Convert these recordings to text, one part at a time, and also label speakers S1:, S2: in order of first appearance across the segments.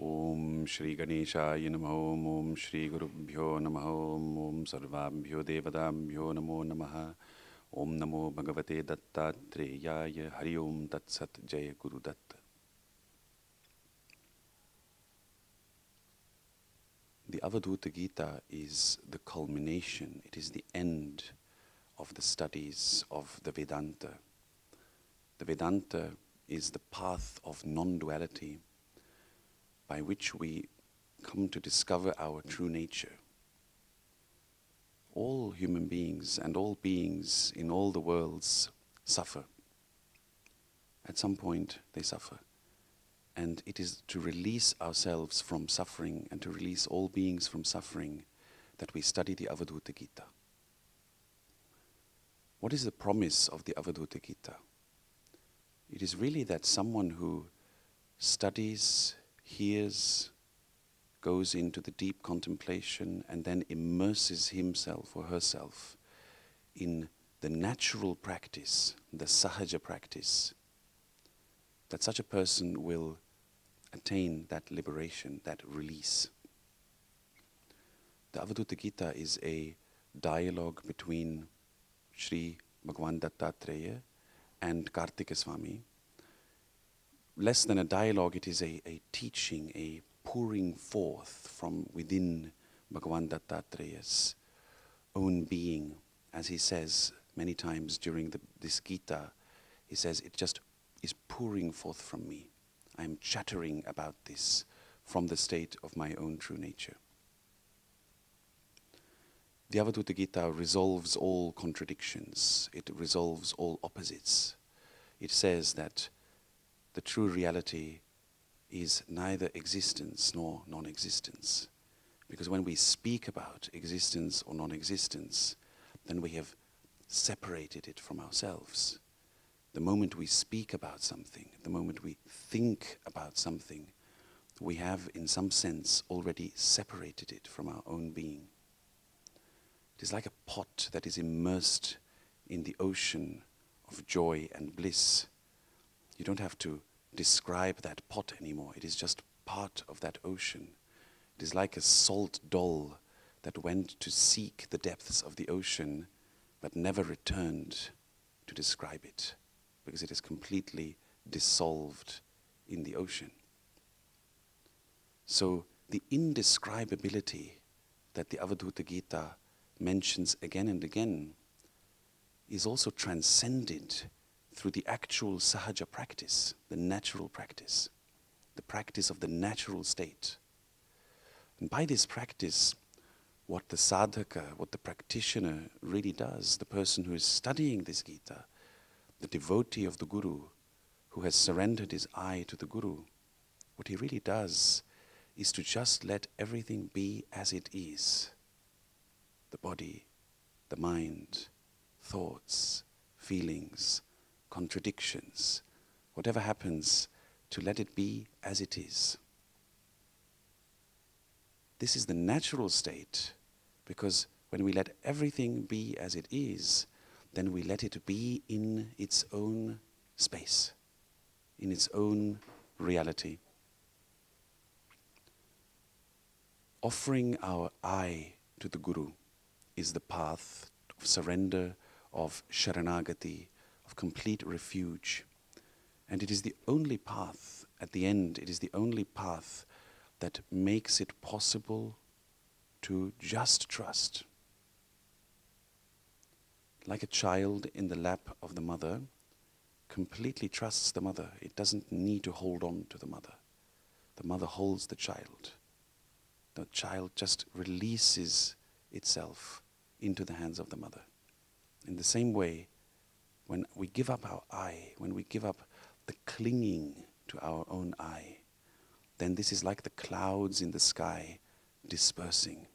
S1: Om Shri Ganeshaya Namo Om Shri Gurubhyo Namo Om Sarvabhyo Devadabhyo Namo Namaha Om Namo Bhagavate Dattatreya Hari Om Tat Sat Jaya Guru Datta. The Avadhuta Gita is the culmination, it is the end of the studies of the Vedanta. The Vedanta is the path of non-duality by which we come to discover our true nature. All human beings and all beings in all the worlds suffer. At some point they suffer. And it is to release ourselves from suffering and to release all beings from suffering that we study the Avadhuta Gita. What is the promise of the Avadhuta Gita? It is really that someone who studies, hears, goes into the deep contemplation and then immerses himself or herself in the natural practice, the sahaja practice, that such a person will attain that liberation, that release. The Avadhuta Gita is a dialogue between Sri Bhagavan Dattatreya and Kartika Swami. Less than a dialogue, it is a teaching, a pouring forth from within Bhagavan Dattatreya's own being. As he says many times during this Gita, he says, it just is pouring forth from me. I am chattering about this from the state of my own true nature. The Avadhuta Gita resolves all contradictions. It resolves all opposites. It says that the true reality is neither existence nor non-existence. Because when we speak about existence or non-existence, then we have separated it from ourselves. The moment we speak about something, the moment we think about something, we have in some sense already separated it from our own being. It is like a pot that is immersed in the ocean of joy and bliss. You don't have to describe that pot anymore. It is just part of that ocean. It is like a salt doll that went to seek the depths of the ocean but never returned to describe it, because it is completely dissolved in the ocean. So the indescribability that the Avadhuta Gita mentions again and again is also transcended through the actual sahaja practice, the natural practice, the practice of the natural state. And by this practice, what the sadhaka, what the practitioner really does, the person who is studying this Gita, the devotee of the Guru, who has surrendered his I to the Guru, what he really does is to just let everything be as it is. The body, the mind, thoughts, feelings, contradictions, whatever happens, to let it be as it is. This is the natural state, because when we let everything be as it is, then we let it be in its own space, in its own reality. Offering our I to the Guru is the path of surrender, of sharanagati, of complete refuge. And it is the only path, at the end, it is the only path that makes it possible to just trust. Like a child in the lap of the mother, completely trusts the mother. It doesn't need to hold on to the mother. The mother holds the child. The child just releases itself into the hands of the mother. In the same way, when we give up our I, when we give up the clinging to our own I, then this is like the clouds in the sky dispersing.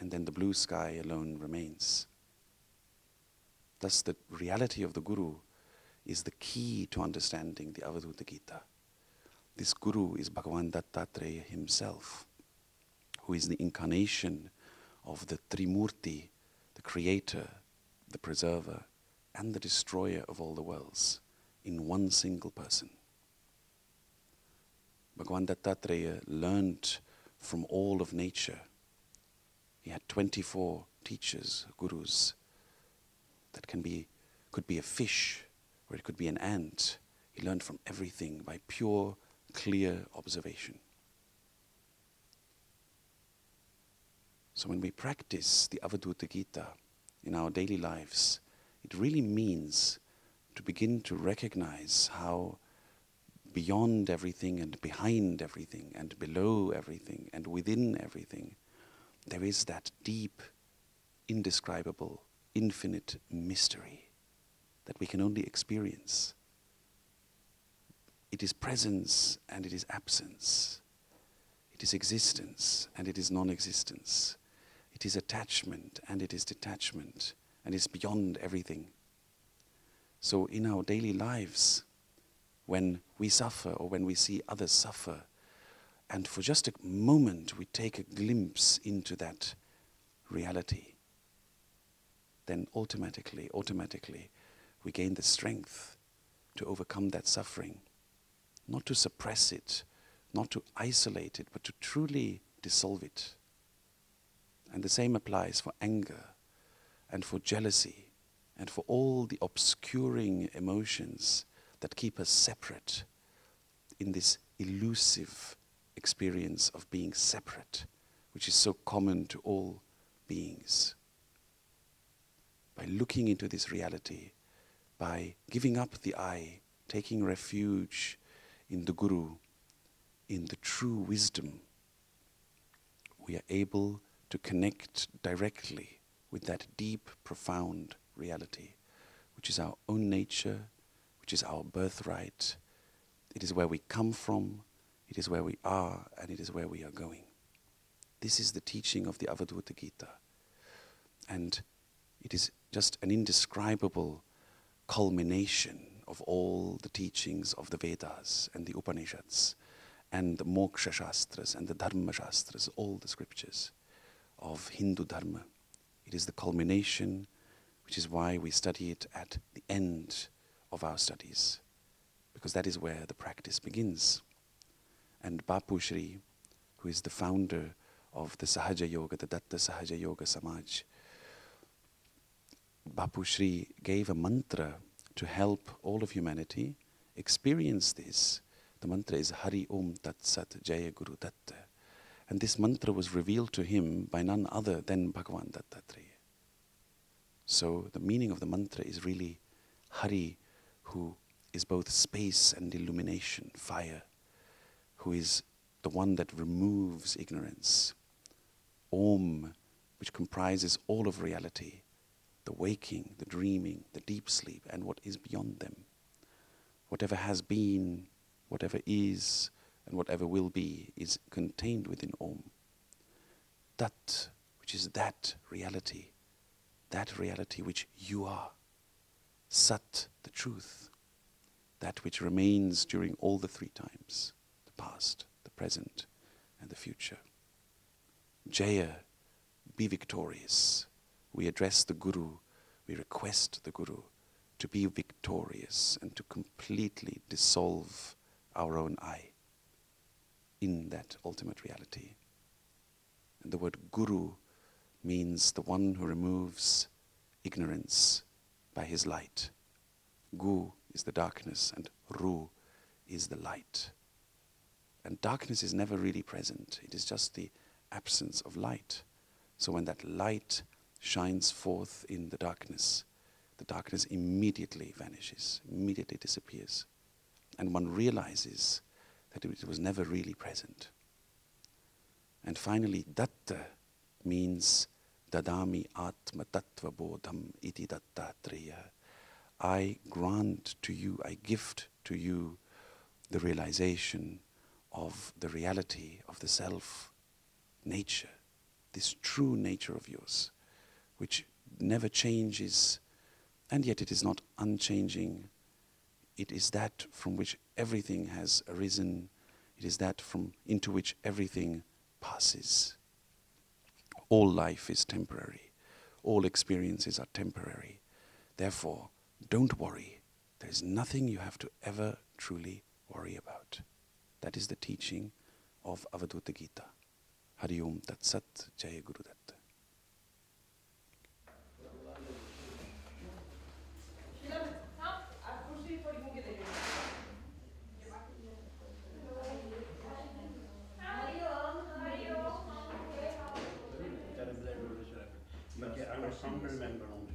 S1: and then the blue sky alone remains. Thus the reality of the Guru is the key to understanding the Avadhuta Gita. This Guru is Bhagavan Dattatreya himself, who is the incarnation of the Trimurti, the creator, the preserver, and the destroyer of all the worlds, in one single person. Bhagavan Dattatreya learnt from all of nature. He had 24 teachers, gurus, that could be a fish, or it could be an ant. He learned from everything by pure, clear observation. So when we practice the Avadhuta Gita in our daily lives, it really means to begin to recognize how beyond everything and behind everything and below everything and within everything, there is that deep, indescribable, infinite mystery that we can only experience. It is presence and it is absence. It is existence and it is non-existence. It is attachment and it is detachment, and is beyond everything. So in our daily lives, when we suffer or when we see others suffer, and for just a moment we take a glimpse into that reality, then automatically we gain the strength to overcome that suffering, not to suppress it, not to isolate it, but to truly dissolve it. And the same applies for anger and for jealousy and for all the obscuring emotions that keep us separate in this elusive experience of being separate, which is so common to all beings. By looking into this reality, by giving up the I, taking refuge in the Guru, in the true wisdom, we are able to connect directly with that deep, profound reality, which is our own nature, which is our birthright. It is where we come from, it is where we are, and it is where we are going. This is the teaching of the Avadhuta Gita. And it is just an indescribable culmination of all the teachings of the Vedas and the Upanishads and the Moksha Shastras and the Dharma Shastras, all the scriptures of Hindu Dharma. It is the culmination, which is why we study it at the end of our studies, because that is where the practice begins. And Bapu Shree, who is the founder of the Sahaja Yoga, the Datta Sahaj Yoga Samaj, Bapu Shree gave a mantra to help all of humanity experience this. The mantra is Hari Om Tat Sat Jaya Guru Datta. And this mantra was revealed to him by none other than Bhagavan Dattatreya. So the meaning of the mantra is really Hari, who is both space and illumination, fire, who is the one that removes ignorance. Om, which comprises all of reality, the waking, the dreaming, the deep sleep, and what is beyond them. Whatever has been, whatever is, and whatever will be is contained within Om. Tat, which is that reality which you are. Sat, the truth, that which remains during all the three times, the past, the present, and the future. Jaya, be victorious. We address the Guru, we request the Guru to be victorious and to completely dissolve our own I in that ultimate reality. And the word Guru means the one who removes ignorance by his light. Gu is the darkness and Ru is the light. And darkness is never really present. It is just the absence of light. So when that light shines forth in the darkness immediately vanishes, immediately disappears. And one realizes that it was never really present. And finally, Datta means Dadami Atma Tattva Bodham Iti Dattatreya. I grant to you, I gift to you the realization of the reality of the self, nature, this true nature of yours, which never changes, and yet it is not unchanging. It is that from which everything has arisen. It is that into which everything passes. All life is temporary. All experiences are temporary. Therefore, don't worry. There is nothing you have to ever truly worry about. That is the teaching of Avadhuta Gita. Hari Om Tat Sat, Jaya Guru Datta.
S2: I'm a member only.